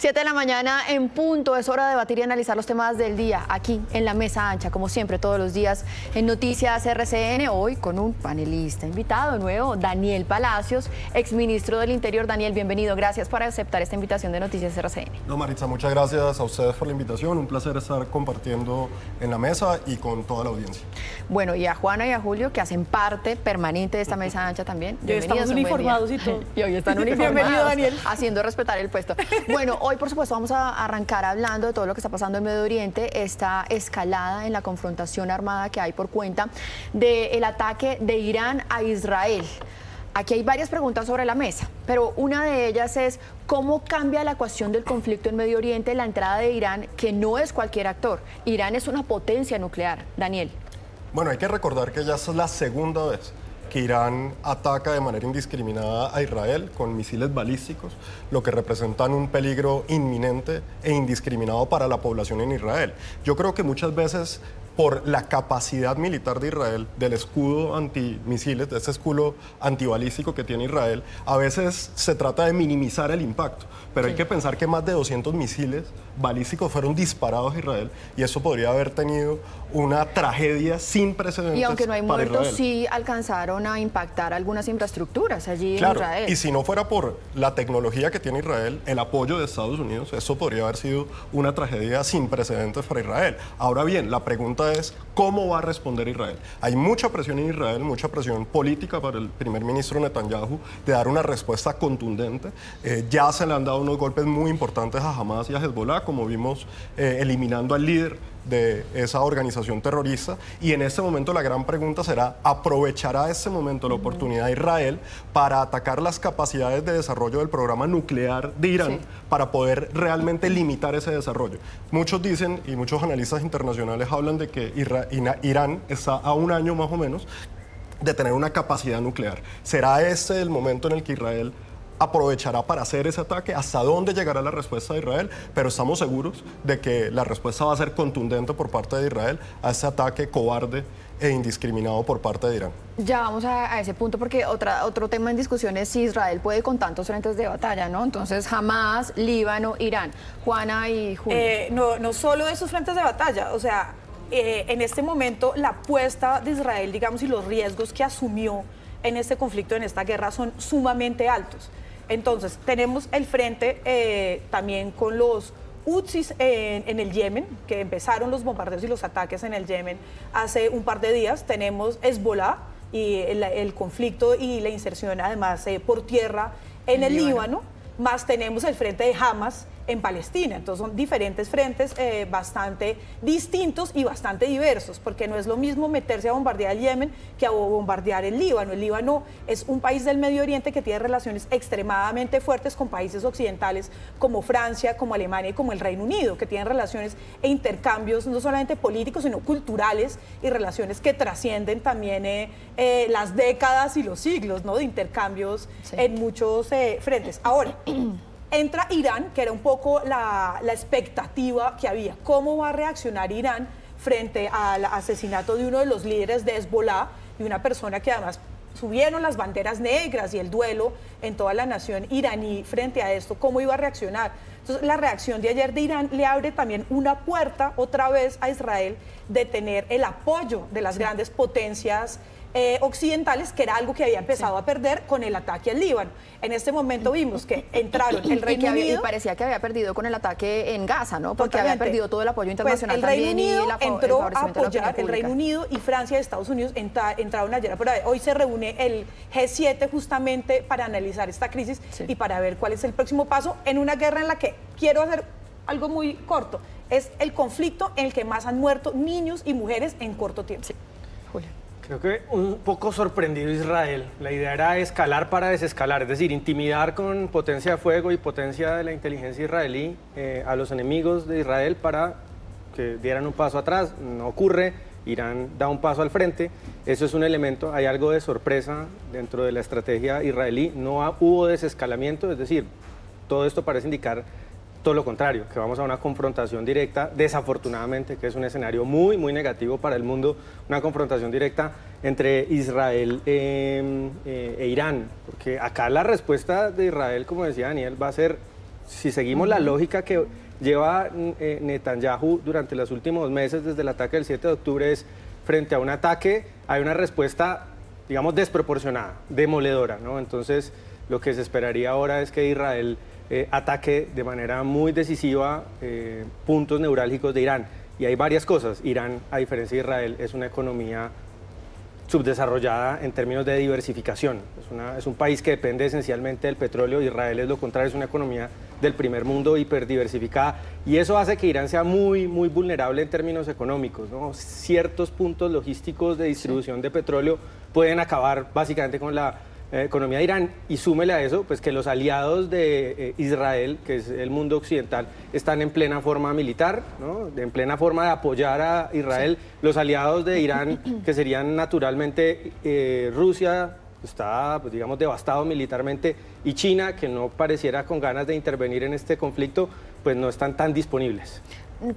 7 de la mañana en punto, es hora de debatir y analizar los temas del día, aquí en la mesa ancha, como siempre, todos los días en Noticias RCN, hoy con un panelista invitado nuevo, Daniel Palacios, exministro del Interior. Daniel, bienvenido, gracias por aceptar esta invitación de Noticias RCN. No, Maritza, muchas gracias a ustedes por la invitación, un placer estar compartiendo en la mesa y con toda la audiencia. Bueno, y a Juana y a Julio, que hacen parte permanente de esta mesa ancha también. Bienvenidos. Estamos uniformados y todo. Y hoy están uniformados. Bienvenido, Daniel. Haciendo respetar el puesto. Bueno, hoy por supuesto vamos a arrancar hablando de todo lo que está pasando en Medio Oriente, esta escalada en la confrontación armada que hay por cuenta del ataque de Irán a Israel. Aquí hay varias preguntas sobre la mesa, pero una de ellas es cómo cambia la ecuación del conflicto en Medio Oriente la entrada de Irán, que no es cualquier actor. Irán es una potencia nuclear. Daniel. Bueno, hay que recordar que ya es la segunda vez que Irán ataca de manera indiscriminada a Israel con misiles balísticos, lo que representan un peligro inminente e indiscriminado para la población en Israel. Yo creo que muchas veces, por la capacidad militar de Israel, del escudo antimisiles, de ese escudo antibalístico que tiene Israel, a veces se trata de minimizar el impacto. Pero hay que pensar que más de 200 misiles balísticos fueron disparados a Israel y eso podría haber tenido una tragedia sin precedentes. Y aunque no hay para muertos, Israel. sí alcanzaron a impactar algunas infraestructuras allí Claro, en Israel. y si no fuera por la tecnología que tiene Israel, el apoyo de Estados Unidos, eso podría haber sido una tragedia sin precedentes para Israel. Ahora bien, la pregunta es, ¿cómo va a responder Israel? Hay mucha presión en Israel, mucha presión política para el primer ministro Netanyahu de dar una respuesta contundente. Ya se le han dado unos golpes muy importantes a Hamas y a Hezbollah, como vimos eliminando al líder de esa organización terrorista, y en este momento la gran pregunta será, ¿aprovechará este momento la oportunidad de Israel para atacar las capacidades de desarrollo del programa nuclear de Irán para poder realmente limitar ese desarrollo? Muchos dicen, y muchos analistas internacionales hablan de que Irán está a un año más o menos de tener una capacidad nuclear. ¿Será este el momento en el que Israel aprovechará para hacer ese ataque? ¿Hasta dónde llegará la respuesta de Israel? Pero estamos seguros de que la respuesta va a ser contundente por parte de Israel a ese ataque cobarde e indiscriminado por parte de Irán. Ya vamos a ese punto, porque otro tema en discusión es si Israel puede con tantos frentes de batalla, ¿no? Entonces, Hamas, Líbano, Irán. Juana y Julio. No solo esos frentes de batalla, o sea, en este momento la apuesta de Israel, digamos, y los riesgos que asumió en este conflicto, en esta guerra, son sumamente altos. Entonces, tenemos el frente también con los Houthis en el Yemen, que empezaron los bombardeos y los ataques en el Yemen hace un par de días. Tenemos Hezbollah y el conflicto y la inserción, además, por tierra en el Líbano, más tenemos el frente de Hamas en Palestina. Entonces son diferentes frentes bastante distintos y bastante diversos, porque no es lo mismo meterse a bombardear el Yemen que a bombardear el Líbano. El Líbano es un país del Medio Oriente que tiene relaciones extremadamente fuertes con países occidentales como Francia, como Alemania y como el Reino Unido, que tienen relaciones e intercambios no solamente políticos, sino culturales, y relaciones que trascienden también las décadas y los siglos, ¿no?, de intercambios en muchos frentes. Ahora, entra Irán, que era un poco la expectativa que había. ¿Cómo va a reaccionar Irán frente al asesinato de uno de los líderes de Hezbollah, y una persona que además subieron las banderas negras y el duelo en toda la nación iraní frente a esto? ¿Cómo iba a reaccionar? Entonces, la reacción de ayer de Irán le abre también una puerta otra vez a Israel de tener el apoyo de las grandes potencias occidentales, que era algo que había empezado a perder con el ataque al Líbano. En este momento vimos que entraron el Reino Unido. Y parecía que había perdido con el ataque en Gaza, ¿no? Porque había perdido todo el apoyo internacional. Pues el Reino Unido entró a apoyar, el Reino Unido y Francia y Estados Unidos entraron ayer. Pero hoy se reúne el G7 justamente para analizar esta crisis y para ver cuál es el próximo paso en una guerra en la que, quiero hacer algo muy corto, es el conflicto en el que más han muerto niños y mujeres en corto tiempo. Sí. Julio. Creo que un poco sorprendido Israel. La idea era escalar para desescalar, es decir, intimidar con potencia de fuego y potencia de la inteligencia israelí a los enemigos de Israel para que dieran un paso atrás. No ocurre, Irán da un paso al frente. Eso es un elemento, hay algo de sorpresa dentro de la estrategia israelí. No hubo desescalamiento, es decir, todo esto parece indicar todo lo contrario, que vamos a una confrontación directa, desafortunadamente, que es un escenario muy, muy negativo para el mundo, una confrontación directa entre Israel e Irán, porque acá la respuesta de Israel, como decía Daniel, va a ser si seguimos la lógica que lleva Netanyahu durante los últimos meses, desde el ataque del 7 de octubre, es frente a un ataque, hay una respuesta, digamos, desproporcionada, demoledora, ¿no? Entonces, lo que se esperaría ahora es que Israel ataque de manera muy decisiva puntos neurálgicos de Irán. Y hay varias cosas. Irán, a diferencia de Israel, es una economía subdesarrollada en términos de diversificación. Es un país que depende esencialmente del petróleo. Israel es lo contrario, es una economía del primer mundo hiperdiversificada. Y eso hace que Irán sea muy, muy vulnerable en términos económicos, ¿no? Ciertos puntos logísticos de distribución de petróleo pueden acabar básicamente con la economía de Irán, y súmele a eso pues que los aliados de Israel, que es el mundo occidental, están en plena forma militar, ¿no? En plena forma de apoyar a Israel. Los aliados de Irán, que serían naturalmente Rusia, está, pues, digamos, devastado militarmente, y China, que no pareciera con ganas de intervenir en este conflicto, pues no están tan disponibles.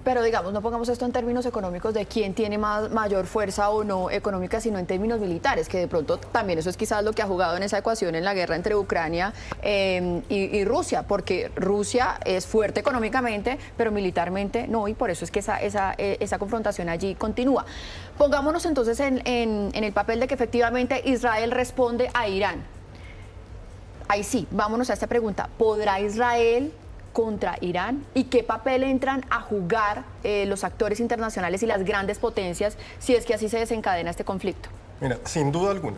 Pero digamos, no pongamos esto en términos económicos de quién tiene mayor fuerza o no económica, sino en términos militares, que de pronto también eso es quizás lo que ha jugado en esa ecuación en la guerra entre Ucrania y Rusia, porque Rusia es fuerte económicamente, pero militarmente no, y por eso es que esa confrontación allí continúa. Pongámonos entonces en el papel de que efectivamente Israel responde a Irán. Ahí sí, vámonos a esta pregunta. ¿Podrá Israel contra Irán? ¿Y qué papel entran a jugar los actores internacionales y las grandes potencias si es que así se desencadena este conflicto? Mira, sin duda alguna,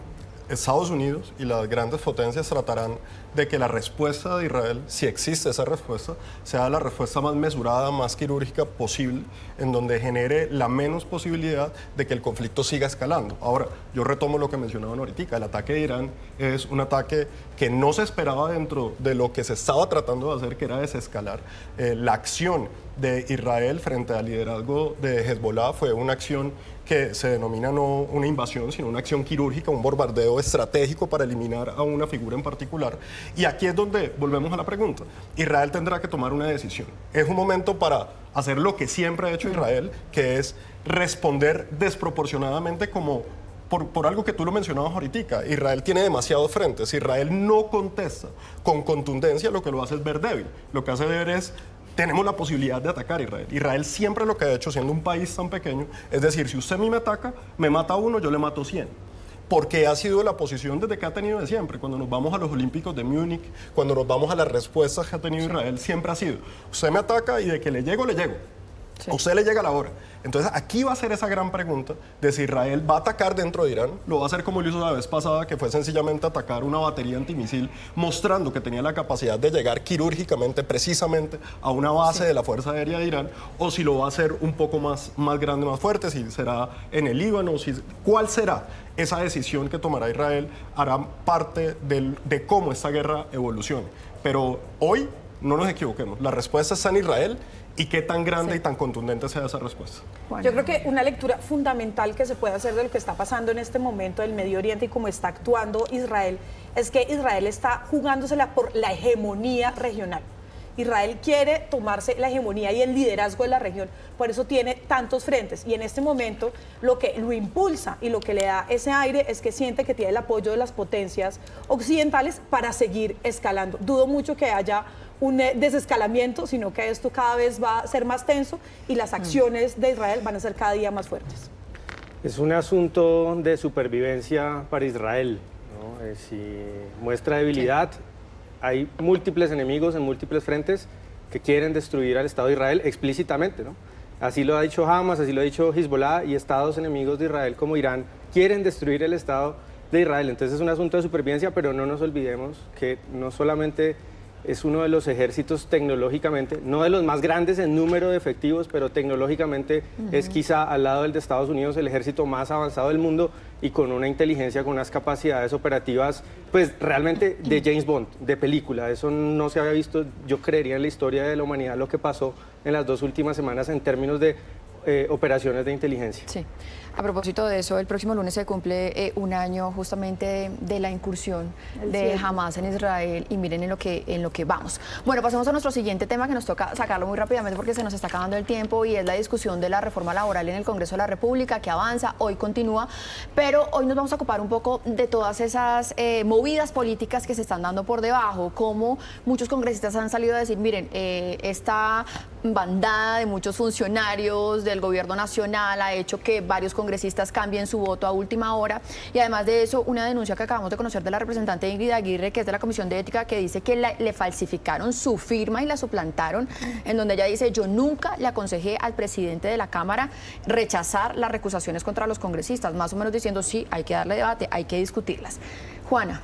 Estados Unidos y las grandes potencias tratarán de que la respuesta de Israel, si existe esa respuesta, sea la respuesta más mesurada, más quirúrgica posible, en donde genere la menos posibilidad de que el conflicto siga escalando. Ahora, yo retomo lo que mencionaban ahorita, el ataque de Irán es un ataque que no se esperaba dentro de lo que se estaba tratando de hacer, que era desescalar. La acción de Israel frente al liderazgo de Hezbollah fue una acción que se denomina no una invasión, sino una acción quirúrgica, un bombardeo estratégico para eliminar a una figura en particular. Y aquí es donde volvemos a la pregunta. Israel tendrá que tomar una decisión. Es un momento para hacer lo que siempre ha hecho Israel, que es responder desproporcionadamente como por algo que tú lo mencionabas ahorita. Israel tiene demasiados frentes. Israel no contesta con contundencia, lo que lo hace es ver débil. Lo que hace ver es: tenemos la posibilidad de atacar a Israel. Israel siempre lo que ha hecho, siendo un país tan pequeño, es decir, si usted a mí me ataca, me mata a uno, yo le mato 100. Porque ha sido la posición desde que ha tenido de siempre. Cuando nos vamos a los Olímpicos de Múnich, cuando nos vamos a las respuestas que ha tenido Israel, siempre ha sido: usted me ataca y de que le llego, le llego. Sí. A usted le llega la hora. Entonces aquí va a ser esa gran pregunta de si Israel va a atacar dentro de Irán. Lo va a hacer como lo hizo la vez pasada, que fue sencillamente atacar una batería antimisil, mostrando que tenía la capacidad de llegar quirúrgicamente, precisamente, a una base de la Fuerza Aérea de Irán, o si lo va a hacer un poco más grande, más fuerte, si será en el Líbano, ¿cuál será? Esa decisión que tomará Israel hará parte de cómo esta guerra evolucione. Pero hoy, no nos equivoquemos, la respuesta está en Israel. ¿Y qué tan grande y tan contundente sea esa respuesta? Bueno. Yo creo que una lectura fundamental que se puede hacer de lo que está pasando en este momento del Medio Oriente y cómo está actuando Israel es que Israel está jugándosela por la hegemonía regional. Israel quiere tomarse la hegemonía y el liderazgo de la región, por eso tiene tantos frentes. Y en este momento lo que lo impulsa y lo que le da ese aire es que siente que tiene el apoyo de las potencias occidentales para seguir escalando. Dudo mucho que haya un desescalamiento, sino que esto cada vez va a ser más tenso y las acciones de Israel van a ser cada día más fuertes. Es un asunto de supervivencia para Israel, ¿no? Si muestra debilidad, hay múltiples enemigos en múltiples frentes que quieren destruir al Estado de Israel explícitamente, ¿no? Así lo ha dicho Hamas, así lo ha dicho Hezbollah, y estados enemigos de Israel como Irán quieren destruir el Estado de Israel. Entonces es un asunto de supervivencia, pero no nos olvidemos que no solamente es uno de los ejércitos tecnológicamente, no de los más grandes en número de efectivos, pero tecnológicamente es quizá al lado del de Estados Unidos el ejército más avanzado del mundo y con una inteligencia, con unas capacidades operativas, pues realmente de James Bond, de película. Eso no se había visto, yo creería, en la historia de la humanidad lo que pasó en las 2 últimas semanas en términos de operaciones de inteligencia. Sí. A propósito de eso, el próximo lunes se cumple un año justamente de la incursión de Hamas en Israel y miren en lo que vamos. Bueno, pasemos a nuestro siguiente tema que nos toca sacarlo muy rápidamente porque se nos está acabando el tiempo y es la discusión de la reforma laboral en el Congreso de la República que avanza, hoy continúa, pero hoy nos vamos a ocupar un poco de todas esas movidas políticas que se están dando por debajo, como muchos congresistas han salido a decir, miren, esta bandada de muchos funcionarios del gobierno nacional ha hecho que varios congresistas cambien su voto a última hora y además de eso una denuncia que acabamos de conocer de la representante Ingrid Aguirre, que es de la Comisión de Ética, que dice que le falsificaron su firma y la suplantaron, en donde ella dice, yo nunca le aconsejé al presidente de la Cámara rechazar las recusaciones contra los congresistas, más o menos diciendo sí, hay que darle debate, hay que discutirlas. Juana.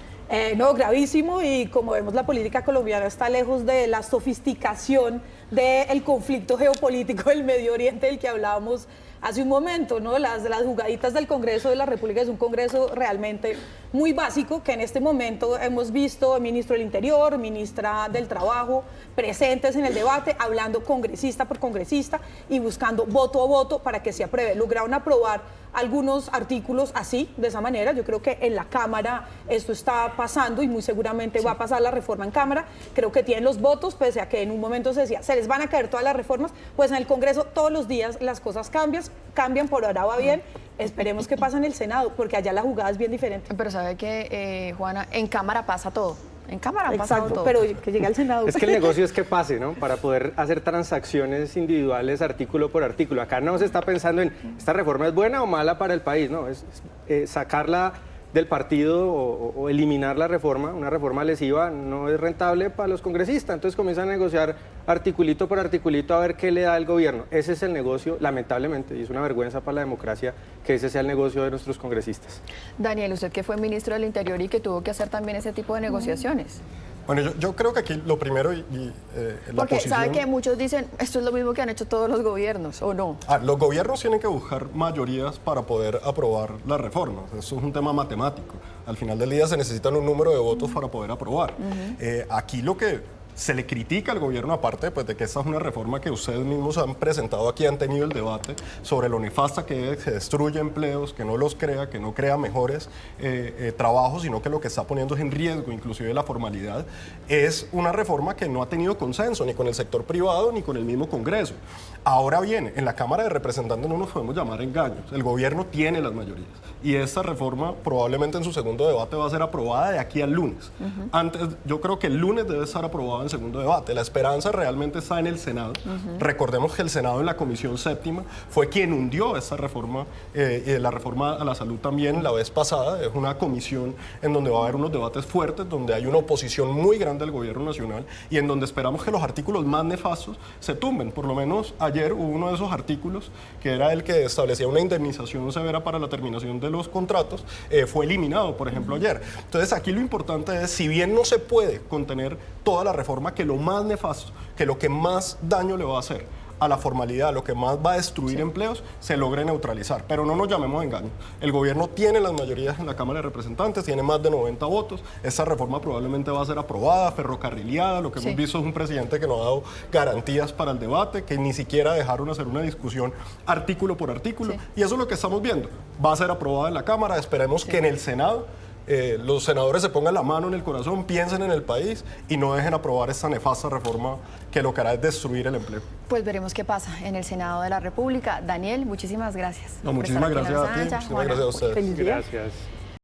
No, gravísimo, y como vemos la política colombiana está lejos de la sofisticación del conflicto geopolítico del Medio Oriente del que hablábamos hace un momento, ¿no? Las jugaditas del Congreso de la República es un Congreso realmente muy básico, que en este momento hemos visto ministro del Interior, ministra del Trabajo, presentes en el debate, hablando congresista por congresista y buscando voto a voto para que se apruebe. Lograron aprobar algunos artículos así, de esa manera. Yo creo que en la Cámara esto está pasando y muy seguramente va a pasar la reforma en Cámara. Creo que tienen los votos, pese a que en un momento se decía, se les van a caer todas las reformas, pues en el Congreso todos los días las cosas cambian, por ahora va bien. Esperemos que pase en el Senado, porque allá la jugada es bien diferente. Pero sabe que, Juana, en Cámara pasa todo. En Cámara ha pasado todo. Pero que llegue al Senado. Es que el negocio es que pase, ¿no? Para poder hacer transacciones individuales artículo por artículo. Acá no se está pensando en esta reforma es buena o mala para el país, ¿no? Es sacarla del partido o eliminar la reforma. Una reforma lesiva no es rentable para los congresistas. Entonces comienzan a negociar articulito por articulito a ver qué le da el gobierno. Ese es el negocio, lamentablemente, y es una vergüenza para la democracia que ese sea el negocio de nuestros congresistas. Daniel, usted que fue ministro del Interior y que tuvo que hacer también ese tipo de negociaciones. Bueno, yo creo que aquí lo primero la porque posición... sabe que muchos dicen, esto es lo mismo que han hecho todos los gobiernos, ¿o no? Los gobiernos tienen que buscar mayorías para poder aprobar las reformas. Eso es un tema matemático. Al final del día se necesitan un número de votos para poder aprobar. Aquí lo que se le critica al gobierno, aparte pues, de que esta es una reforma que ustedes mismos han presentado aquí, han tenido el debate sobre lo nefasta que es, que destruye empleos, que no los crea, que no crea mejores trabajos, sino que lo que está poniendo es en riesgo inclusive la formalidad. Es una reforma que no ha tenido consenso ni con el sector privado ni con el mismo Congreso. Ahora bien, en la Cámara de Representantes no nos podemos llamar engaños. El gobierno tiene las mayorías y esta reforma probablemente en su segundo debate va a ser aprobada de aquí al lunes. Yo creo que el lunes debe estar aprobada en segundo debate. La esperanza realmente está en el Senado. Recordemos que el Senado en la Comisión Séptima fue quien hundió esta reforma, la reforma a la salud también la vez pasada. Es una comisión en donde va a haber unos debates fuertes, donde hay una oposición muy grande al gobierno nacional y en donde esperamos que los artículos más nefastos se tumben. Por lo menos ayer hubo uno de esos artículos, que era el que establecía una indemnización severa para la terminación de los contratos, fue eliminado, por ejemplo, ayer. Entonces aquí lo importante es, si bien no se puede contener toda la reforma, que lo más nefasto, que lo que más daño le va a hacer a la formalidad, lo que más va a destruir empleos, se logre neutralizar. Pero no nos llamemos a engaño. El gobierno tiene las mayorías en la Cámara de Representantes, tiene más de 90 votos. Esta reforma probablemente va a ser aprobada, ferrocarrileada. Lo que hemos visto es un presidente que no ha dado garantías para el debate, que ni siquiera dejaron hacer una discusión artículo por artículo. Y eso es lo que estamos viendo. Va a ser aprobada en la Cámara. Esperemos que en el Senado los senadores se pongan la mano en el corazón, piensen en el país y no dejen aprobar esta nefasta reforma que lo que hará es destruir el empleo. Pues veremos qué pasa en el Senado de la República. Daniel, muchísimas gracias. No, muchísimas gracias a ti, muchísimas gracias a ustedes. Feliz día. Gracias.